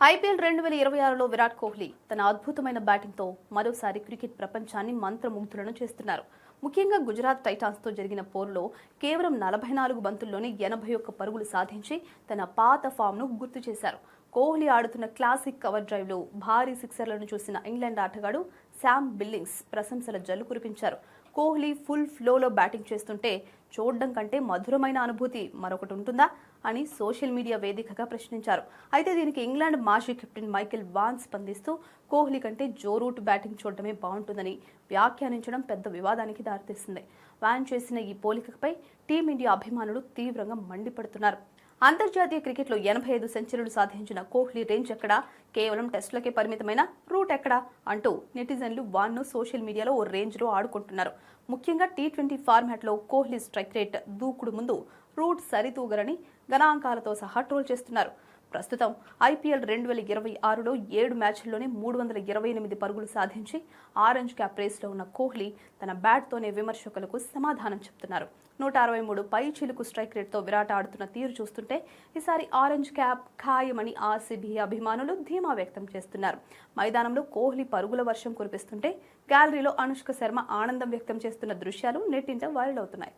IPL 2026లో Virat Kohli తన అద్భుతమైన బ్యాటింగ్తో మరోసారి క్రికెట్ ప్రపంచాన్ని మంత్రముగ్ధులను చేస్తున్నారు. ముఖ్యంగా గుజరాత్ టైటాన్స్తో జరిగిన పోరులో కేవలం 44 బంతుల్లోనే 81 పరుగులు సాధించి తన పాత ఫామ్ను గుర్తు చేశారు. కోహ్లీ ఆడుతున్న క్లాసిక్ కవర్ డ్రైవ్లో భారీ సిక్సర్లను చూసిన ఇంగ్లాండ్ ఆటగాడు శామ్ బిల్లింగ్స్ ప్రశంసల జల్లు కురిపించారు. కోహ్లీ ఫుల్ ఫ్లోలో బ్యాటింగ్ చేస్తుంటే చూడడం కంటే మధురమైన అనుభూతి మరొకటి ఉంటుందా అని సోషల్ మీడియా వేదికగా ప్రశ్నించారు. అయితే దీనికి ఇంగ్లాండ్ మాజీ కెప్టెన్ మైకెల్ వాన్ స్పందిస్తూ కోహ్లీ కంటే జో రూట్ బ్యాటింగ్ చూడటమే బాగుంటుందని వ్యాఖ్యానించడం పెద్ద వివాదానికి దారితీస్తుంది. వాన్ చేసిన ఈ పోలికపై టీమిండియా అభిమానులు తీవ్రంగా మండిపడుతున్నారు. అంతర్జాతీయ క్రికెట్లో 85 సెంచరీలు సాధించిన కోహ్లీ రేంజ్ ఎక్కడా, కేవలం టెస్టులకే పరిమితమైన రూట్ ఎక్కడా అంటూ నెటిజన్లు వాన్ను సోషల్ మీడియాలో ఓ రేంజ్లో ఆడుకుంటున్నారు. ముఖ్యంగా టీ20 ఫార్మాట్లో కోహ్లీ స్ట్రైక్ రేట్ దూకుడు ముందు రూట్ సరితూగరని గణాంకాలతో సహా ట్రోల్ చేస్తున్నారు. ప్రస్తుతం ఐపీఎల్ 2026లో 7 మ్యాచ్ల్లోనే 328 పరుగులు సాధించి ఆరెంజ్ క్యాప్ రేస్లో ఉన్న కోహ్లీ తన బ్యాట్తోనే విమర్శకులకు సమాధానం చెప్తున్నారు. 163 పై చిలుకు స్ట్రైక్ రేట్తో విరాట్ ఆడుతున్న తీరు చూస్తుంటే ఈసారి ఆరెంజ్ క్యాప్ ఖాయమని ఆర్సీబీ అభిమానులు ధీమా వ్యక్తం చేస్తున్నారు. మైదానంలో కోహ్లీ పరుగుల వర్షం కురిపిస్తుంటే గ్యాలరీలో అనుష్క శర్మ ఆనందం వ్యక్తం చేస్తున్న దృశ్యాలు నెట్టింట వైరల్ అవుతున్నాయి.